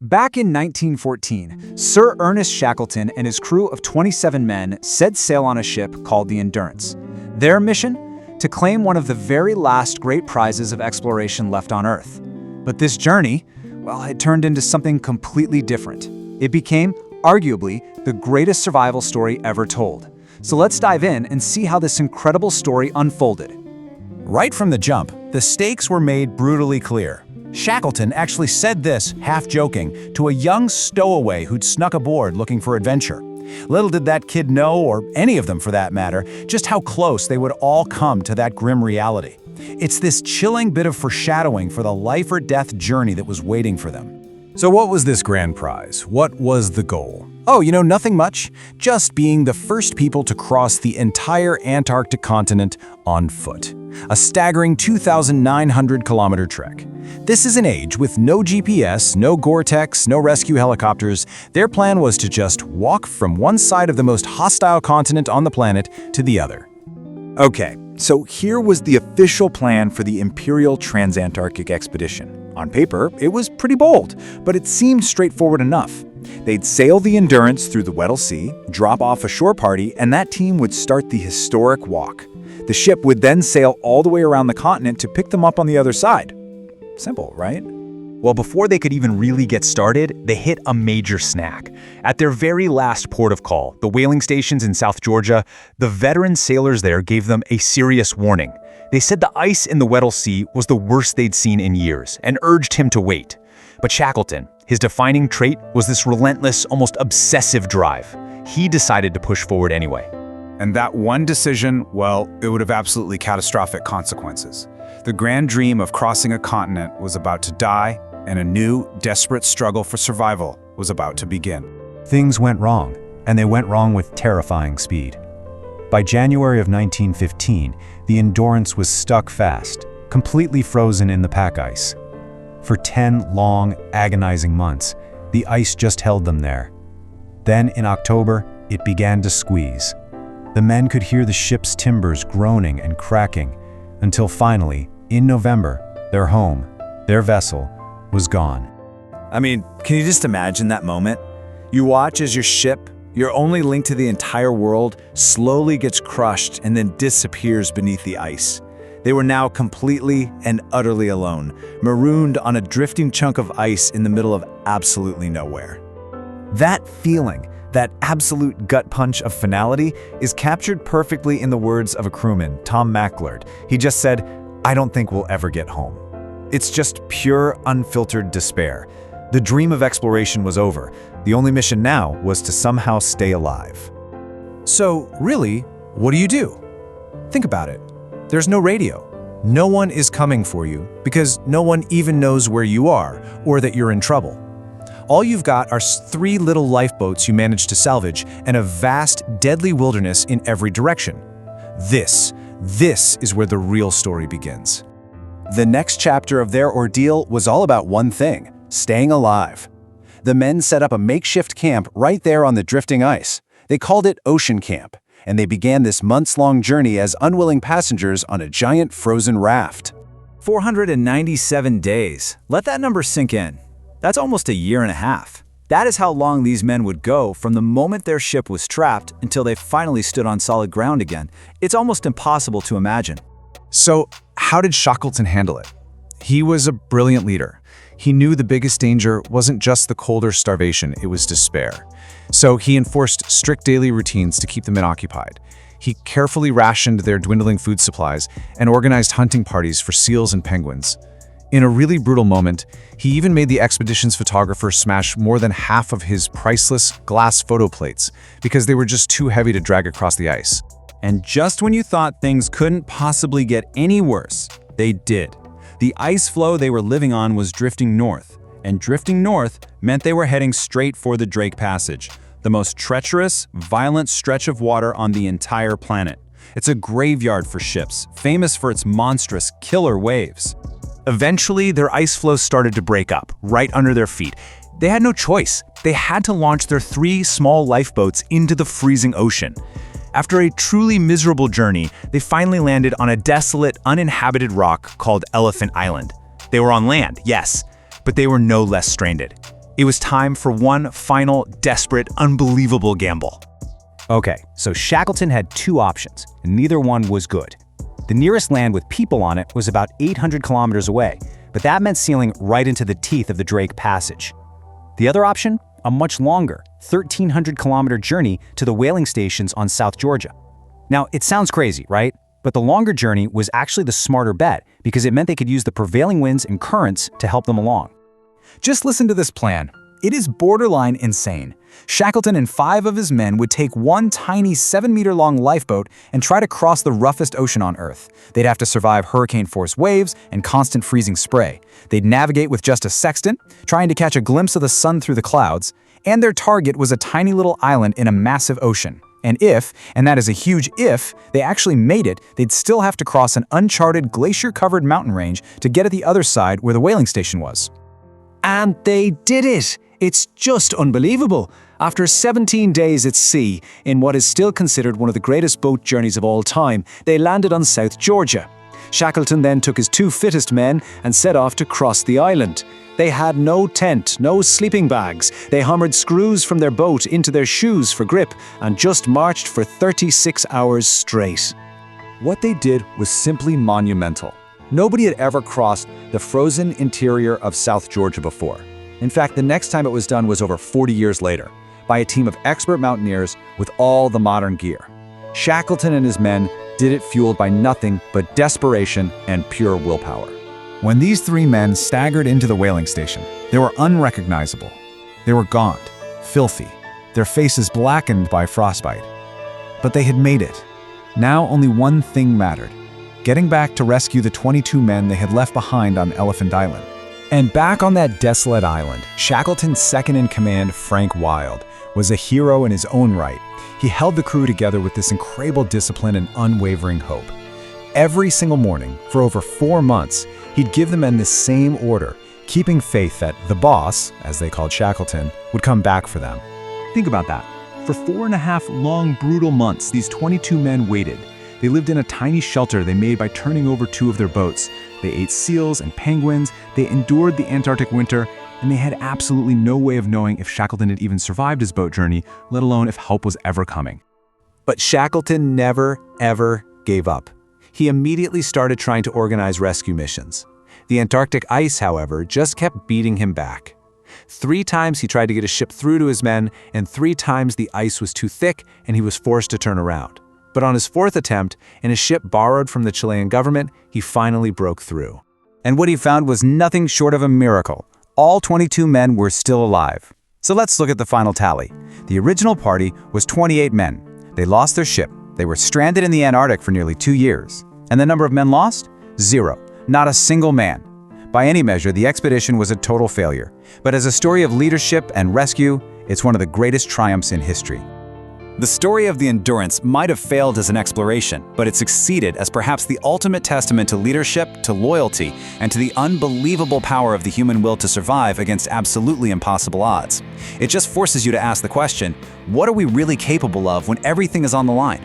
Back in 1914, Sir Ernest Shackleton and his crew of 27 men set sail on a ship called the Endurance. Their mission? To claim one of the very last great prizes of exploration left on Earth. But this journey, well, it turned into something completely different. It became, arguably, the greatest survival story ever told. So let's dive in and see how this incredible story unfolded. Right from the jump, the stakes were made brutally clear. Shackleton actually said this, half joking, to a young stowaway who'd snuck aboard looking for adventure. Little did that kid know, or any of them for that matter, just how close they would all come to that grim reality. It's this chilling bit of foreshadowing for the life or death journey that was waiting for them. So what was this grand prize? What was the goal? Oh, nothing much. Just being the first people to cross the entire Antarctic continent on foot. A staggering 2,900-kilometer trek. This is an age with no GPS, no Gore-Tex, no rescue helicopters. Their plan was to just walk from one side of the most hostile continent on the planet to the other. Okay, so here was the official plan for the Imperial Transantarctic Expedition. On paper, it was pretty bold, but it seemed straightforward enough. They'd sail the Endurance through the Weddell Sea, drop off a shore party, and that team would start the historic walk. The ship would then sail all the way around the continent to pick them up on the other side. Simple, right? Well, before they could even really get started, they hit a major snag. At their very last port of call, the whaling stations in South Georgia, the veteran sailors there gave them a serious warning. They said the ice in the Weddell Sea was the worst they'd seen in years and urged him to wait. But Shackleton, his defining trait was this relentless, almost obsessive drive. He decided to push forward anyway. And that one decision, well, it would have absolutely catastrophic consequences. The grand dream of crossing a continent was about to die, and a new, desperate struggle for survival was about to begin. Things went wrong, and they went wrong with terrifying speed. By January of 1915, the Endurance was stuck fast, completely frozen in the pack ice. For 10 long, agonizing months, the ice just held them there. Then, in October, it began to squeeze. The men could hear the ship's timbers groaning and cracking, until finally, in November, their home, their vessel, was gone. I mean, can you just imagine that moment? You watch as your ship, your only link to the entire world, slowly gets crushed and then disappears beneath the ice. They were now completely and utterly alone, marooned on a drifting chunk of ice in the middle of absolutely nowhere. That feeling, that absolute gut punch of finality, is captured perfectly in the words of a crewman, Tom McLeod. He just said, "I don't think we'll ever get home." It's just pure, unfiltered despair. The dream of exploration was over. The only mission now was to somehow stay alive. So, really, what do? Think about it. There's no radio. No one is coming for you because no one even knows where you are or that you're in trouble. All you've got are 3 little lifeboats you managed to salvage and a vast, deadly wilderness in every direction. This is where the real story begins. The next chapter of their ordeal was all about one thing: staying alive. The men set up a makeshift camp right there on the drifting ice. They called it Ocean Camp, and they began this months-long journey as unwilling passengers on a giant frozen raft. 497 days. Let that number sink in. That's almost a year and a half. That is how long these men would go from the moment their ship was trapped until they finally stood on solid ground again. It's almost impossible to imagine. So, how did Shackleton handle it? He was a brilliant leader. He knew the biggest danger wasn't just the cold or starvation, it was despair. So he enforced strict daily routines to keep the men occupied. He carefully rationed their dwindling food supplies and organized hunting parties for seals and penguins. In a really brutal moment, he even made the expedition's photographer smash more than half of his priceless glass photo plates because they were just too heavy to drag across the ice. And just when you thought things couldn't possibly get any worse, they did. The ice floe they were living on was drifting north, and drifting north meant they were heading straight for the Drake Passage, the most treacherous, violent stretch of water on the entire planet. It's a graveyard for ships, famous for its monstrous, killer waves. Eventually, their ice floe started to break up, right under their feet. They had no choice. They had to launch their 3 small lifeboats into the freezing ocean. After a truly miserable journey, they finally landed on a desolate, uninhabited rock called Elephant Island. They were on land, yes, but they were no less stranded. It was time for one final, desperate, unbelievable gamble. Okay, so Shackleton had two options, and neither one was good. The nearest land with people on it was about 800 kilometers away, but that meant sailing right into the teeth of the Drake Passage. The other option? A much longer, 1,300-kilometer journey to the whaling stations on South Georgia. Now, it sounds crazy, right? But the longer journey was actually the smarter bet because it meant they could use the prevailing winds and currents to help them along. Just listen to this plan. It is borderline insane. Shackleton and 5 of his men would take one tiny 7-meter-long lifeboat and try to cross the roughest ocean on Earth. They'd have to survive hurricane-force waves and constant freezing spray. They'd navigate with just a sextant, trying to catch a glimpse of the sun through the clouds, and their target was a tiny little island in a massive ocean. And if, and that is a huge if, they actually made it, they'd still have to cross an uncharted glacier-covered mountain range to get at the other side where the whaling station was. And they did it! It's just unbelievable. After 17 days at sea, in what is still considered one of the greatest boat journeys of all time, they landed on South Georgia. Shackleton then took his 2 fittest men and set off to cross the island. They had no tent, no sleeping bags. They hammered screws from their boat into their shoes for grip and just marched for 36 hours straight. What they did was simply monumental. Nobody had ever crossed the frozen interior of South Georgia before. In fact, the next time it was done was over 40 years later, by a team of expert mountaineers with all the modern gear. Shackleton and his men did it fueled by nothing but desperation and pure willpower. When these 3 men staggered into the whaling station, they were unrecognizable. They were gaunt, filthy, their faces blackened by frostbite. But they had made it. Now only one thing mattered: getting back to rescue the 22 men they had left behind on Elephant Island. And back on that desolate island, Shackleton's second-in-command, Frank Wild, was a hero in his own right. He held the crew together with this incredible discipline and unwavering hope. Every single morning, for over 4 months, he'd give the men the same order, keeping faith that the boss, as they called Shackleton, would come back for them. Think about that. For 4.5 long, brutal months, these 22 men waited. They lived in a tiny shelter they made by turning over 2 of their boats. They ate seals and penguins, they endured the Antarctic winter, and they had absolutely no way of knowing if Shackleton had even survived his boat journey, let alone if help was ever coming. But Shackleton never, ever gave up. He immediately started trying to organize rescue missions. The Antarctic ice, however, just kept beating him back. 3 times he tried to get a ship through to his men, and 3 times the ice was too thick and he was forced to turn around. But on his 4th attempt, in a ship borrowed from the Chilean government, he finally broke through. And what he found was nothing short of a miracle. All 22 men were still alive. So let's look at the final tally. The original party was 28 men. They lost their ship. They were stranded in the Antarctic for nearly 2 years. And the number of men lost? 0. Not a single man. By any measure, the expedition was a total failure. But as a story of leadership and rescue, it's one of the greatest triumphs in history. The story of the Endurance might have failed as an exploration, but it succeeded as perhaps the ultimate testament to leadership, to loyalty, and to the unbelievable power of the human will to survive against absolutely impossible odds. It just forces you to ask the question, what are we really capable of when everything is on the line?